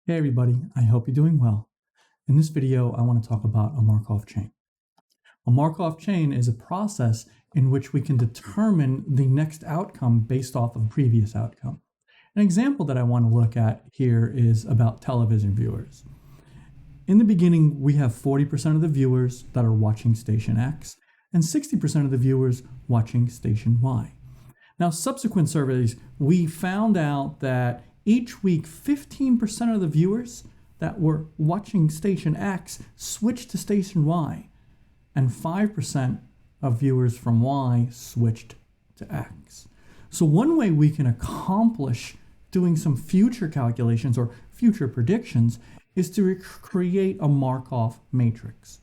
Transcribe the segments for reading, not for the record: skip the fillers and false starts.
Hey everybody, I hope you're doing well. In this video, I want to talk about a Markov chain. A Markov chain is a process in which we can determine the next outcome based off of previous outcome. An example that I want to look at here is about television viewers. In the beginning, we have 40% of the viewers that are watching station X and 60% of the viewers watching station Y. Now, subsequent surveys, we found out that each week, 15% of the viewers that were watching station X switched to station Y, and 5% of viewers from Y switched to X. So one way we can accomplish doing some future calculations or future predictions is to create a Markov matrix.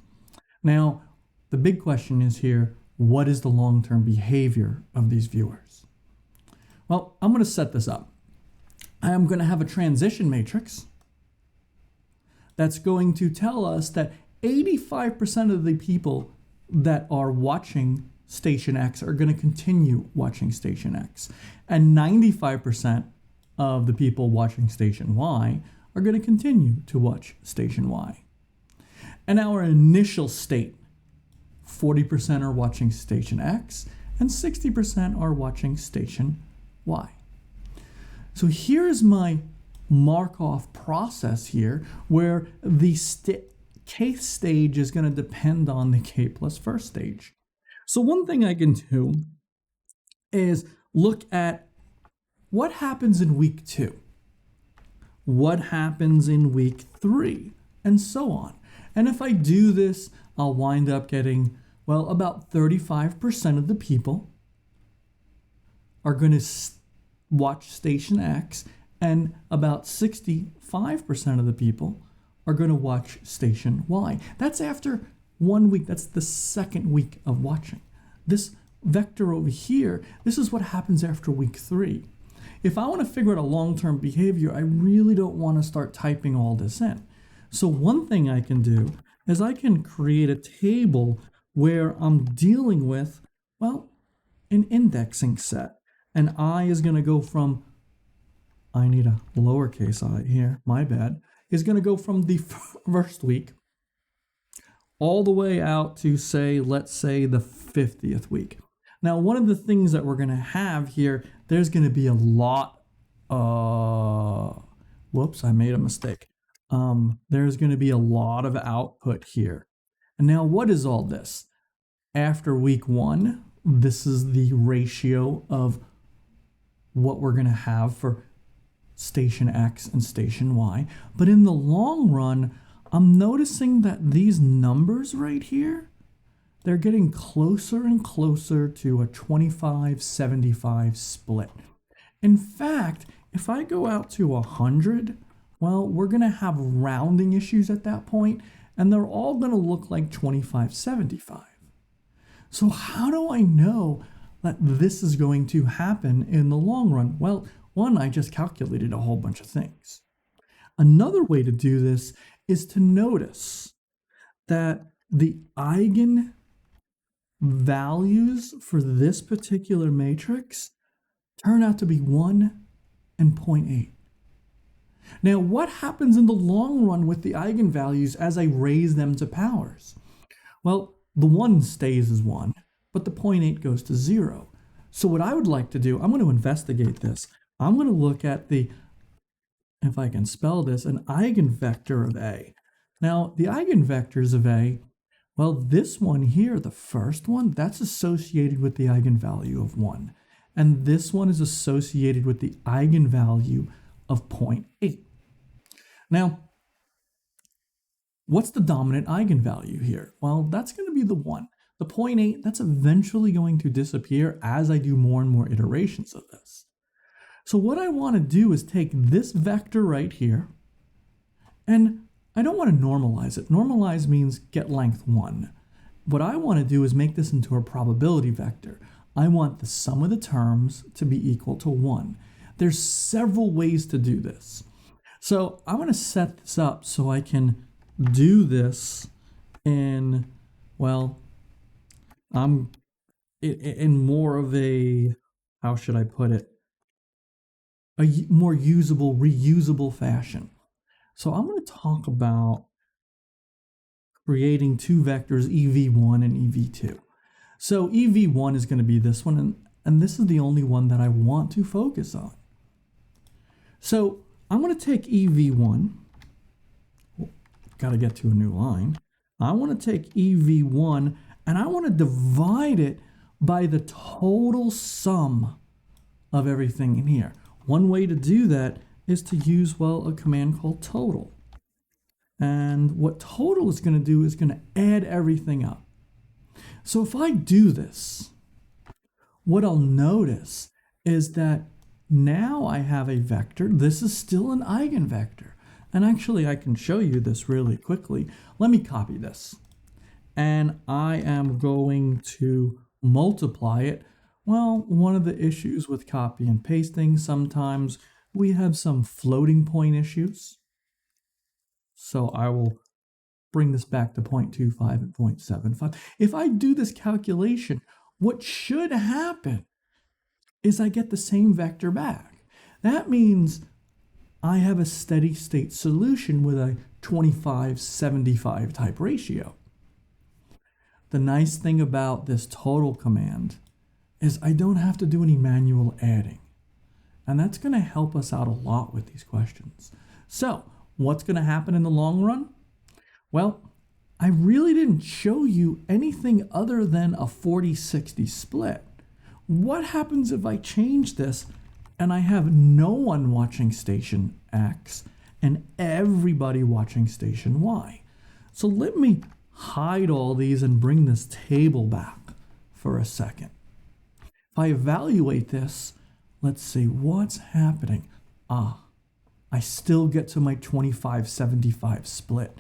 Now, the big question is here, what is the long-term behavior of these viewers? Well, I'm going to set this up. I am going to have a transition matrix that's going to tell us that 85% of the people that are watching station X are going to continue watching station X, and 95% of the people watching station Y are going to continue to watch station Y. And our initial state, 40% are watching station X and 60% are watching station Y. So here's my Markov process here, where the kth stage is going to depend on the k plus first stage. So one thing I can do is look at what happens in week 2, what happens in week 3, and so on. And if I do this, I'll wind up getting, well, about 35% of the people are going to watch station X, and about 65% of the people are going to watch station Y. That's after 1 week. That's the second week of watching. This vector over here, this is what happens after week 3. If I want to figure out a long-term behavior, I really don't want to start typing all this in. So one thing I can do is I can create a table where I'm dealing with, well, an indexing set. And I is going to go from, I need a lowercase I here, my bad, is going to go from the first week all the way out to, say, let's say the 50th week. Now, one of the things that we're going to have here, there's going to be a lot, whoops, I made a mistake. There's going to be a lot of output here. And now what is all this? After week 1, this is the ratio of what we're going to have for station X and station Y. But in the long run, I'm noticing that these numbers right here, they're getting closer and closer to a 25-75 split. In fact, if I go out to 100, well, we're going to have rounding issues at that point, and they're all going to look like 25-75. So how do I know that this is going to happen in the long run? Well, one, I just calculated a whole bunch of things. Another way to do this is to notice that the eigen values for this particular matrix turn out to be 1 and 0.8. Now, what happens in the long run with the eigenvalues as I raise them to powers? Well, the 1 stays as 1, but the 0.8 goes to 0. So what I would like to do, I'm going to investigate this. I'm going to look at the, if I can spell this, an eigenvector of A. Now, the eigenvectors of A, well, this one here, the first one, that's associated with the eigenvalue of 1. And this one is associated with the eigenvalue of 0.8. Now, what's the dominant eigenvalue here? Well, that's going to be the 1. The 0.8, that's eventually going to disappear as I do more and more iterations of this. So what I want to do is take this vector right here, and I don't want to normalize it. Normalize means get length 1. What I want to do is make this into a probability vector. I want the sum of the terms to be equal to 1. There's several ways to do this. So I'm going to set this up so I can do this in, well, I'm in more of a, how should I put it, a more usable, reusable fashion. So I'm going to talk about creating two vectors, EV1 and EV2. So EV1 is going to be this one, and this is the only one that I want to focus on. So I'm going to take EV1, got to get to a new line. I want to take EV1 and I want to divide it by the total sum of everything in here. One way to do that is to use, well, a command called total. And what total is going to do is going to add everything up. So if I do this, what I'll notice is that now I have a vector. This is still an eigenvector. And actually, I can show you this really quickly. Let me copy this. And I am going to multiply it. Well, one of the issues with copy and pasting, sometimes we have some floating point issues. So I will bring this back to 0.25 and 0.75. If I do this calculation, what should happen is I get the same vector back. That means I have a steady state solution with a 25-75 type ratio. The nice thing about this total command is I don't have to do any manual adding. And that's going to help us out a lot with these questions. So what's going to happen in the long run? Well, I really didn't show you anything other than a 40-60 split. What happens if I change this and I have no one watching station X and everybody watching station Y? So let me hide all these and bring this table back for a second. If I evaluate this, let's see what's happening. I still get to my 25-75 split.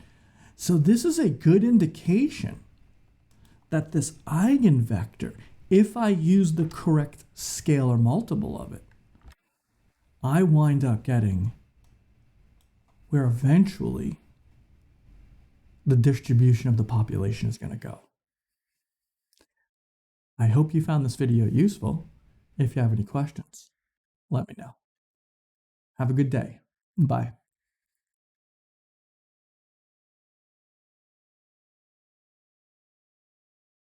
So this is a good indication that this eigenvector, if I use the correct scalar multiple of it, I wind up getting where eventually the distribution of the population is going to go. I hope you found this video useful. If you have any questions, let me know. Have a good day. Bye.